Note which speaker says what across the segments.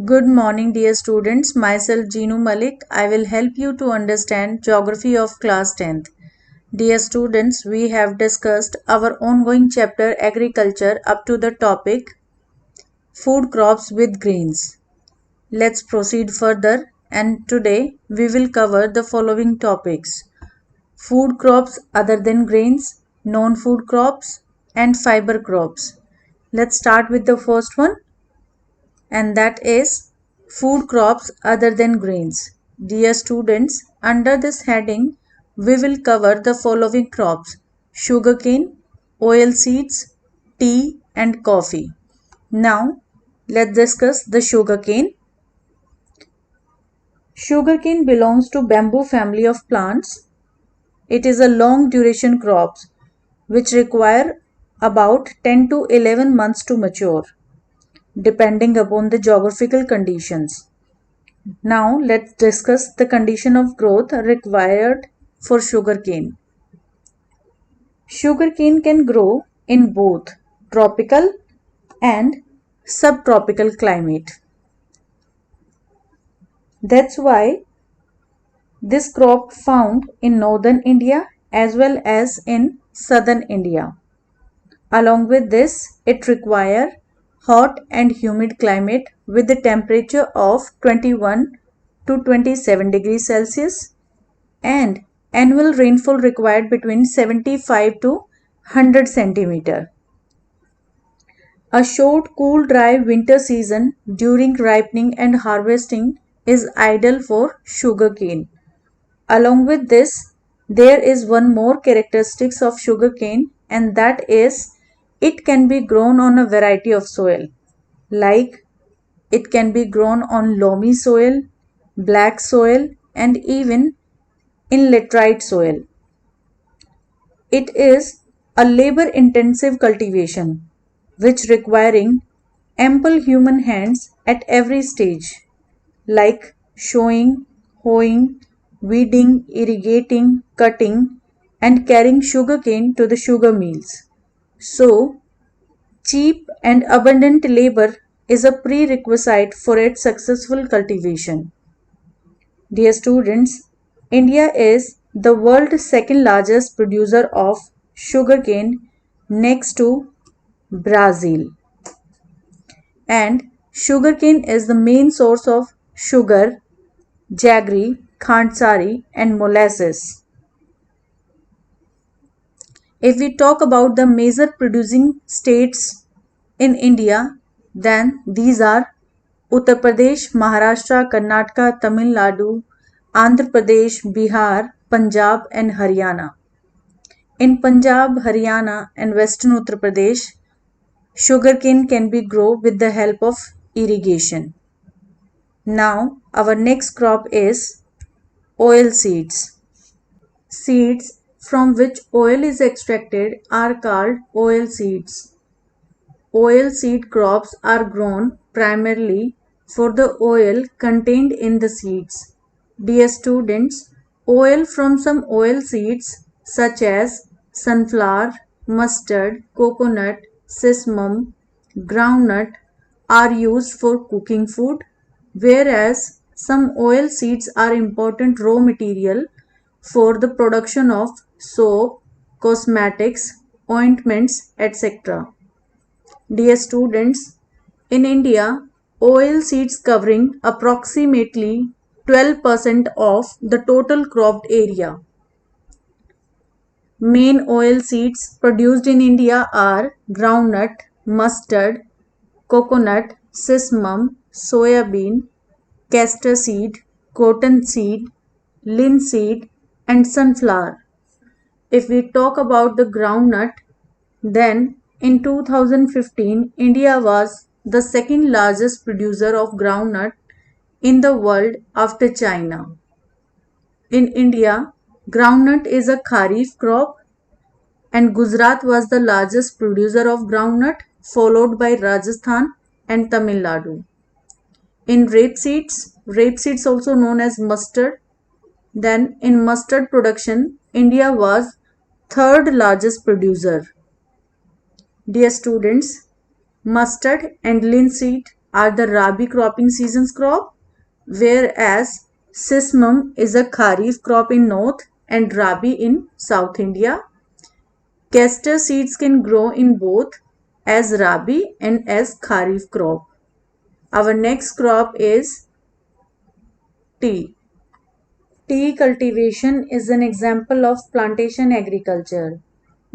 Speaker 1: Good morning, dear students. Myself, Jeenu Malik. I will help you to understand Geography of Class 10th. Dear students, we have discussed our ongoing chapter Agriculture up to the topic Food Crops with Grains. Let's proceed further, and today we will cover the following topics: food crops other than grains, non food crops, and fiber crops. Let's start with the first one, and that is food crops other than grains. Dear students, under this heading, we will cover the following crops: sugarcane, oilseeds, tea, and coffee. Now, let's discuss the sugarcane. Sugarcane belongs to bamboo family of plants. It is a long duration crop which require about 10 to 11 months to mature, depending upon the geographical conditions. Now let's discuss the condition of growth required for sugarcane. Sugarcane can grow in both tropical and subtropical climate. That's why this crop found in northern India as well as in southern India. Along with this, it requires hot and humid climate with a temperature of 21 to 27 degrees Celsius and annual rainfall required between 75 to 100 centimeter. A short, cool, dry winter season during ripening and harvesting is ideal for sugarcane. Along with this, there is one more characteristics of sugarcane, and that is it can be grown on a variety of soil. Like it can be grown on loamy soil, black soil, and even in laterite soil. It is a labor intensive cultivation which requiring ample human hands at every stage, like sowing, hoeing, weeding, irrigating, cutting, and carrying sugarcane to the sugar mills. So, cheap and abundant labor is a prerequisite for its successful cultivation. Dear students, India is the world's second largest producer of sugarcane next to Brazil. And sugarcane is the main source of sugar, jaggery, khandsari, and molasses. If we talk about the major producing states in India, then these are Uttar Pradesh, Maharashtra, Karnataka, Tamil Nadu, Andhra Pradesh, Bihar, Punjab, and Haryana. In Punjab, Haryana, and Western Uttar Pradesh, sugarcane can be grown with the help of irrigation. Now, our next crop is oil seeds. Seeds from which oil is extracted are called oil seeds. Oil seed crops are grown primarily for the oil contained in the seeds. Dear students, oil from some oil seeds such as sunflower, mustard, coconut, sesame, groundnut are used for cooking food, whereas some oil seeds are important raw material for the production of soap, cosmetics, ointments, etc. Dear students, in India, oil seeds covering approximately 12% of the total cropped area. Main oil seeds produced in India are groundnut, mustard, coconut, sesame, soybean, castor seed, cottonseed, linseed, and sunflower. If we talk about the groundnut, then in 2015, India was the second largest producer of groundnut in the world after China. In India, groundnut is a kharif crop, and Gujarat was the largest producer of groundnut, followed by Rajasthan and Tamil Nadu. In rapeseeds also known as mustard, then in mustard production, India was third largest producer. Dear students, mustard and linseed are the Rabi cropping season's crop, whereas Sismum is a Kharif crop in North and Rabi in South India. Castor seeds can grow in both as Rabi and as Kharif crop. Our next crop is tea. Tea cultivation is an example of plantation agriculture.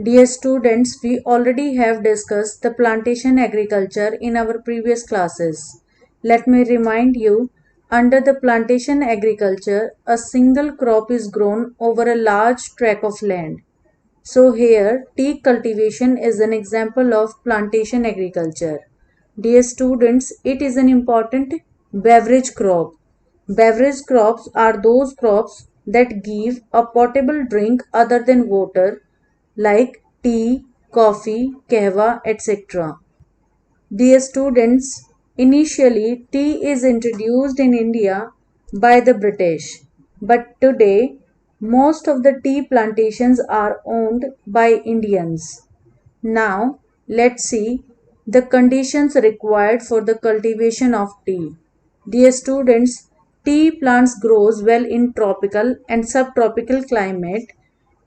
Speaker 1: Dear students, we already have discussed the plantation agriculture in our previous classes. Let me remind you, under the plantation agriculture, a single crop is grown over a large tract of land. So here, tea cultivation is an example of plantation agriculture. Dear students, it is an important beverage crop. Beverage crops are those crops that give a potable drink other than water, like tea, coffee, kahwa, etc. Dear students, initially tea is introduced in India by the British, but today most of the tea plantations are owned by Indians. Now let's see the conditions required for the cultivation of tea. Dear students, tea plants grows well in tropical and subtropical climate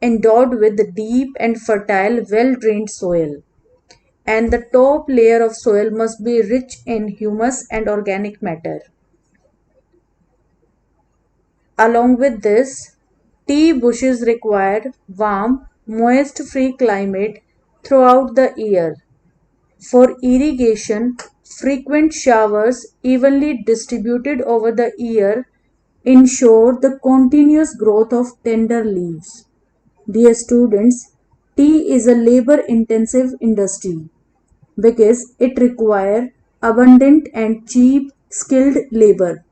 Speaker 1: endowed with deep and fertile well-drained soil, and the top layer of soil must be rich in humus and organic matter. Along with this, tea bushes require warm, moist-free climate throughout the year. For irrigation, frequent showers evenly distributed over the year ensure the continuous growth of tender leaves. Dear students, tea is a labor-intensive industry because it requires abundant and cheap skilled labor.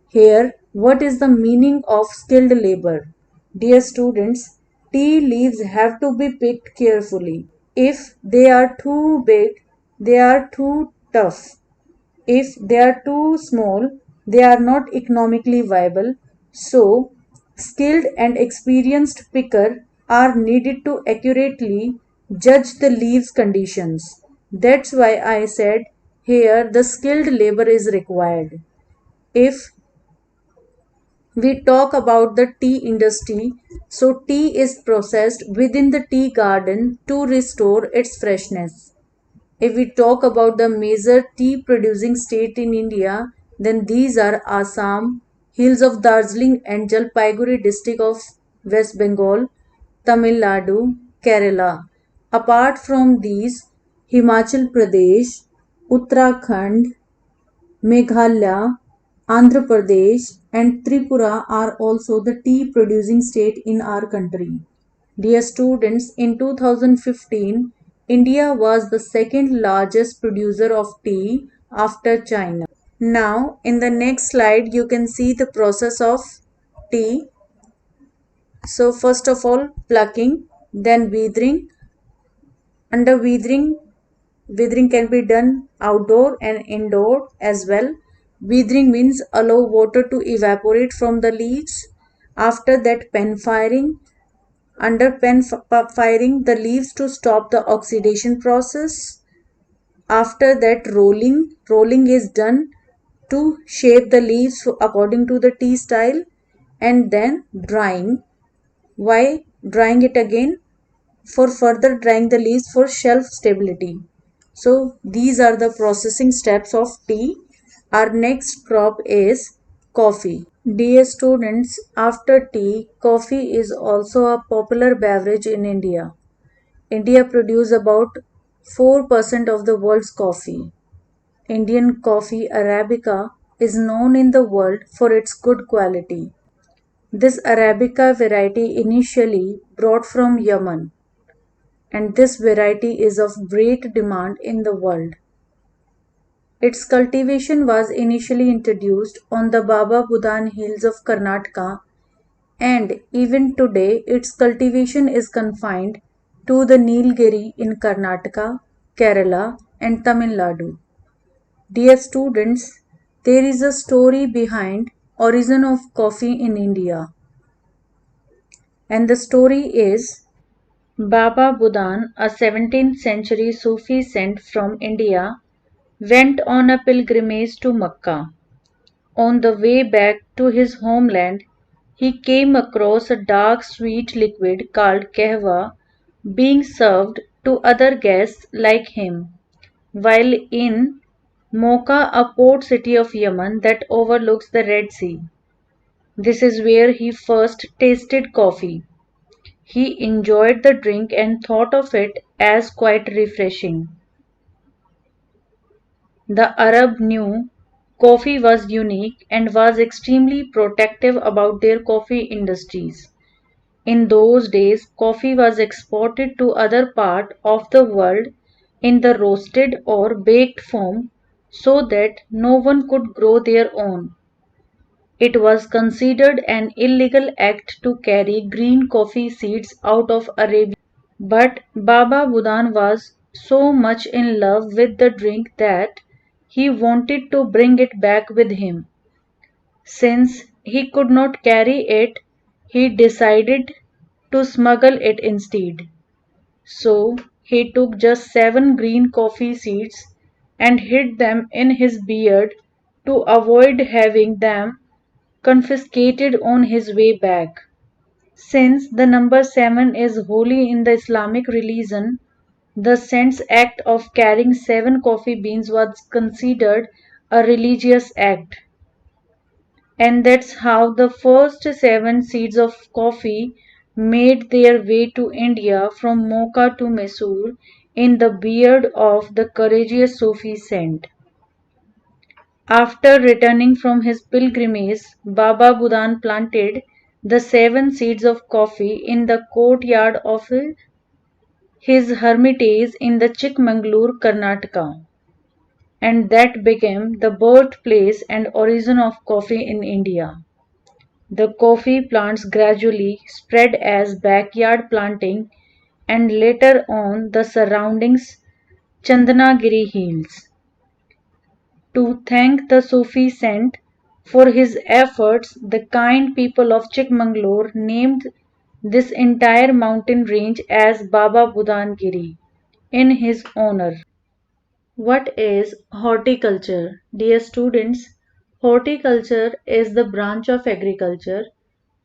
Speaker 1: Here, what is the meaning of skilled labor? Dear students, tea leaves have to be picked carefully. If they are too big, they are too tough. If they are too small, they are not economically viable. So, skilled and experienced picker are needed to accurately judge the leaves conditions. That's why I said here the skilled labor is required. If we talk about the tea industry, so tea is processed within the tea garden to restore its freshness. If we talk about the major tea producing state in India, then these are Assam, hills of Darjeeling and Jalpaiguri district of West Bengal, Tamil Nadu, Kerala. Apart from these, Himachal Pradesh, Uttarakhand, Meghalaya, Andhra Pradesh, and Tripura are also the tea producing state in our country. Dear students, in 2015, India was the second largest producer of tea after China. Now, in the next slide, you can see the process of tea. So, first of all, plucking, then weathering. Under weathering can be done outdoor and indoor as well. Weathering means allow water to evaporate from the leaves. After that, pen firing. Under pen firing, the leaves to stop the oxidation process. After that, rolling. Rolling is done to shape the leaves according to the tea style. And then drying. Why drying it again? For further drying the leaves for shelf stability. So these are the processing steps of tea. Our next crop is coffee. Dear students, after tea, coffee is also a popular beverage in India. India produces about 4% of the world's coffee. Indian coffee Arabica is known in the world for its good quality. This Arabica variety initially brought from Yemen, and this variety is of great demand in the world. Its cultivation was initially introduced on the Baba Budan hills of Karnataka, and even today its cultivation is confined to the Nilgiri in Karnataka, Kerala, and Tamil Nadu. Dear students, there is a story behind origin of coffee in India, and the story is Baba Budan, a 17th century Sufi saint from India, went on a pilgrimage to Mecca. On the way back to his homeland, he came across a dark sweet liquid called kahwa being served to other guests like him, while in Mocha, a port city of Yemen that overlooks the Red Sea. This is where he first tasted coffee. He enjoyed the drink and thought of it as quite refreshing. The Arab knew coffee was unique and was extremely protective about their coffee industries. In those days, coffee was exported to other parts of the world in the roasted or baked form so that no one could grow their own. It was considered an illegal act to carry green coffee seeds out of Arabia. But Baba Budan was so much in love with the drink that he wanted to bring it back with him. Since he could not carry it, he decided to smuggle it instead. So he took just 7 green coffee seeds and hid them in his beard to avoid having them confiscated on his way back. Since the number 7 is holy in the Islamic religion, the saint's act of carrying 7 coffee beans was considered a religious act. And that's how the first 7 seeds of coffee made their way to India from Mocha to Mysore in the beard of the courageous Sufi saint. After returning from his pilgrimage, Baba Budan planted the 7 seeds of coffee in the courtyard of his hermitage in the Chikmagalur, Karnataka, and that became the birthplace and origin of coffee in India. The coffee plants gradually spread as backyard planting and later on the surrounding Chandanagiri hills. To thank the Sufi saint for his efforts, the kind people of Chikmagalur named this entire mountain range as Baba Budangiri in his honor. What is horticulture? Dear students, horticulture is the branch of agriculture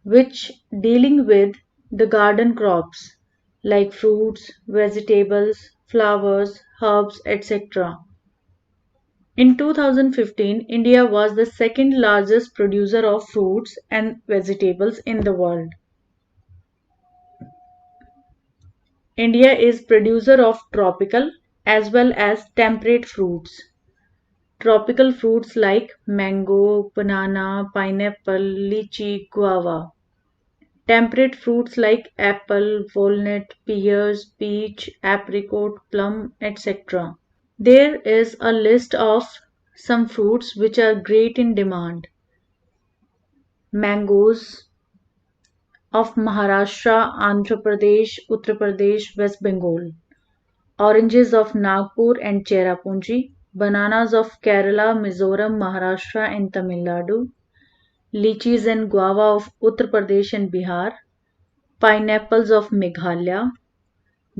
Speaker 1: which dealing with the garden crops like fruits, vegetables, flowers, herbs, etc. In 2015, India was the second largest producer of fruits and vegetables in the world. India is producer of tropical as well as temperate fruits. Tropical fruits like mango, banana, pineapple, lychee, guava. Temperate fruits like apple, walnut, pears, peach, apricot, plum, etc. There is a list of some fruits which are great in demand. Mangoes of Maharashtra, Andhra Pradesh, Uttar Pradesh, West Bengal. Oranges of Nagpur and Cherrapunji. Bananas of Kerala, Mizoram, Maharashtra and Tamil Nadu. Lychees and guava of Uttar Pradesh and Bihar. Pineapples of Meghalaya.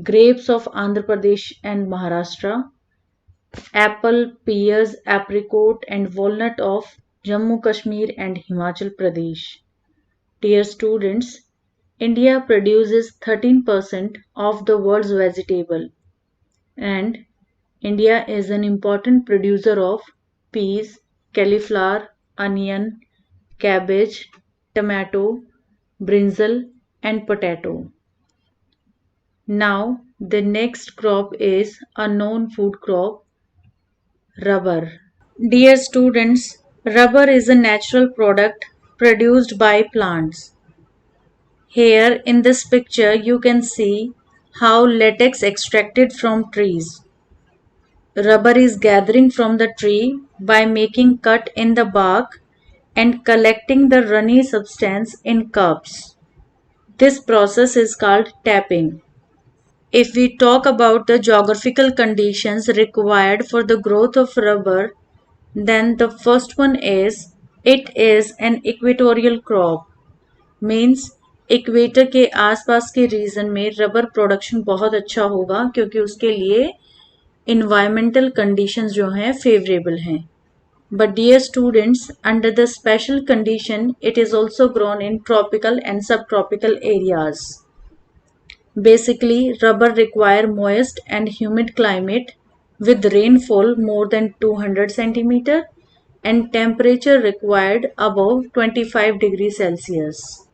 Speaker 1: Grapes of Andhra Pradesh and Maharashtra. Apple, pears, apricot and walnut of Jammu Kashmir and Himachal Pradesh. Dear students, India produces 13% of the world's vegetable and India is an important producer of peas, cauliflower, onion, cabbage, tomato, brinjal and potato. Now the next crop is a known food crop, rubber. Dear students, rubber is a natural product produced by plants. Here in this picture you can see how latex extracted from trees. Rubber is gathering from the tree by making cut in the bark and collecting the runny substance in cups. This process is called tapping. If we talk about the geographical conditions required for the growth of rubber, then the first one is it is an equatorial crop. Means equator के आसपास के reason में rubber production बहुत अच्छा होगा क्योंकि उसके लिए environmental conditions जो हैं favorable हैं. But dear students, under the special condition, it is also grown in tropical and subtropical areas. Basically, rubber require moist and humid climate with rainfall more than 200 centimeter and temperature required above 25 degrees Celsius.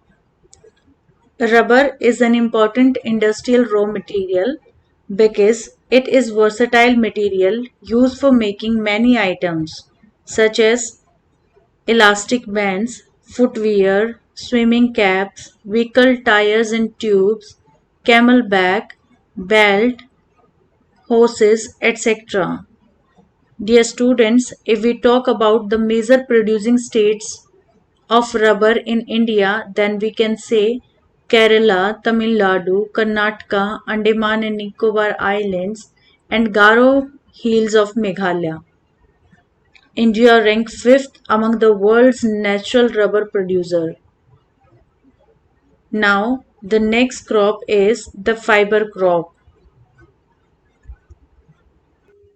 Speaker 1: Rubber is an important industrial raw material because it is versatile material used for making many items such as elastic bands, footwear, swimming caps, vehicle tires and tubes, camelback, belt, horses, etc. Dear students, if we talk about the major producing states of rubber in India, then we can say Kerala, Tamil Nadu, Karnataka, Andaman and Nicobar Islands, and Garo Hills of Meghalaya. India ranked 5th among the world's natural rubber producer. Now, the next crop is the fiber crop.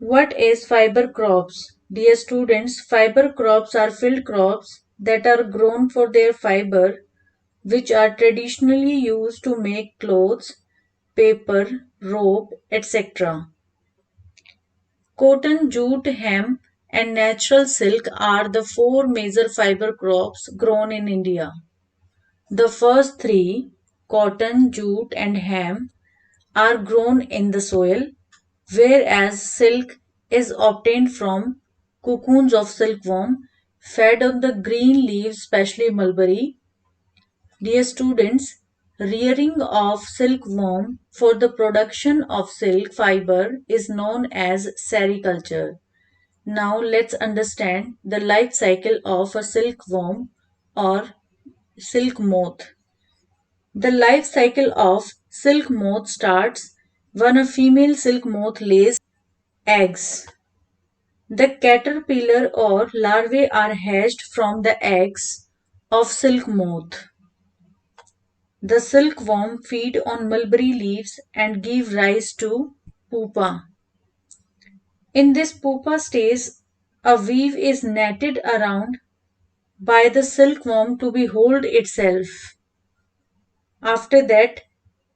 Speaker 1: What is fiber crops? Dear students, fiber crops are field crops that are grown for their fiber, which are traditionally used to make clothes, paper, rope, etc. Cotton, jute, hemp, and natural silk are the four major fiber crops grown in India. The first three, cotton, jute, and hemp, are grown in the soil, whereas silk is obtained from cocoons of silkworm fed on the green leaves, especially mulberry. Dear students, rearing of silkworm for the production of silk fiber is known as sericulture. Now let's understand the life cycle of a silkworm or silk moth. The life cycle of silk moth starts when a female silk moth lays eggs. The caterpillar or larvae are hatched from the eggs of silk moth. The silkworm feed on mulberry leaves and give rise to pupa. In this pupa stage, a weave is netted around by the silkworm to behold itself. After that,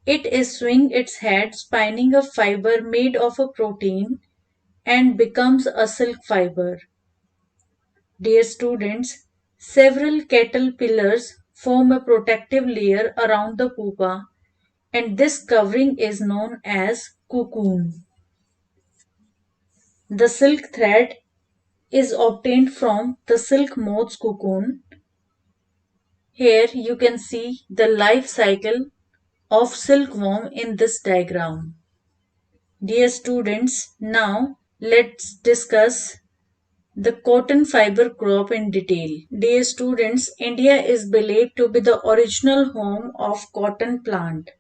Speaker 1: it is swing its head, spinning a fiber made of a protein and becomes a silk fiber. Dear students, several caterpillars form a protective layer around the pupa, and this covering is known as cocoon. The silk thread is obtained from the silk moth's cocoon. Here you can see the life cycle of silkworm in this diagram. Dear students, now let's discuss the cotton fiber crop in detail. Dear students, India is believed to be the original home of cotton plant.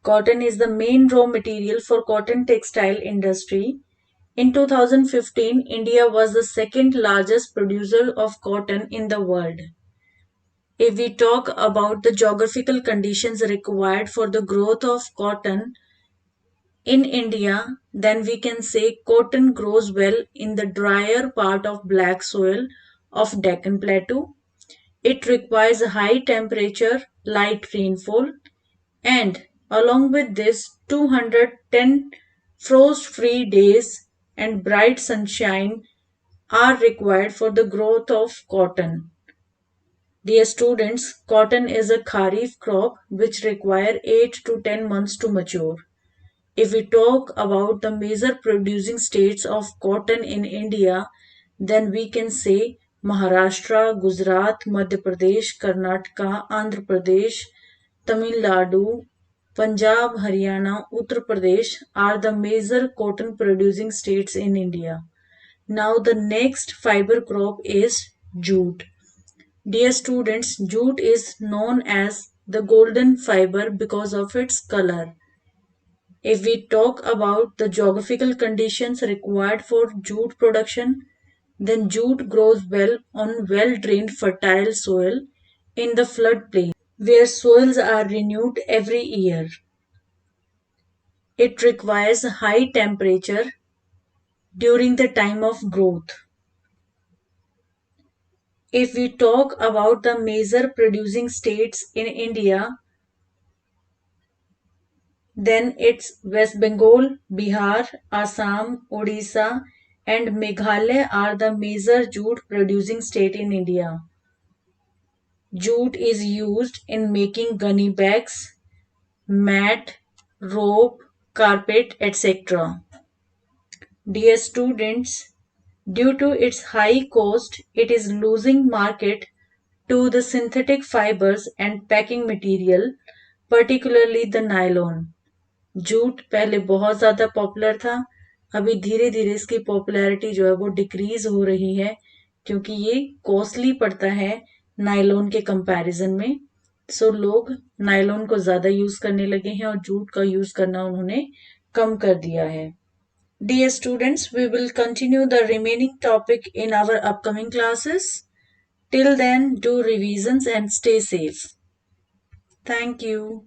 Speaker 1: Cotton is the main raw material for cotton textile industry. In 2015, India was the second largest producer of cotton in the world. If we talk about the geographical conditions required for the growth of cotton in India, then we can say cotton grows well in the drier part of black soil of Deccan Plateau. It requires a high temperature, light rainfall, and along with this 210 frost-free days and bright sunshine are required for the growth of cotton. Dear students, cotton is a kharif crop which require 8 to 10 months to mature. If we talk about the major producing states of cotton in India, then we can say Maharashtra, Gujarat, Madhya Pradesh, Karnataka, Andhra Pradesh, Tamil Nadu, Punjab, Haryana, Uttar Pradesh are the major cotton producing states in India. Now the next fiber crop is jute. Dear students, jute is known as the golden fiber because of its color. If we talk about the geographical conditions required for jute production, then jute grows well on well-drained fertile soil in the floodplain where soils are renewed every year. It requires high temperature during the time of growth. If we talk about the major producing states in India, then it's West Bengal, Bihar, Assam, Odisha, and Meghalaya are the major jute producing state in India. Jute is used in making gunny bags, mat, rope, carpet, etc. Dear students, due to its high cost, it is losing market to the synthetic fibers and packing material, particularly the nylon. Jute पहले बहुत ज़्यादा popular था, अभी धीरे धीरे इसकी popularity जो है वो डिक्रीज हो रही है क्योंकि ये कॉस्टली पड़ता है नायलॉन के कंपैरिजन में। सो लोग नायलॉन को ज़्यादा यूज़ करने लगे हैं और जूट का यूज़ करना उन्होंने कम कर दिया है। Dear students, we will continue the remaining topic in our upcoming classes. Till then, do revisions and stay safe. Thank you.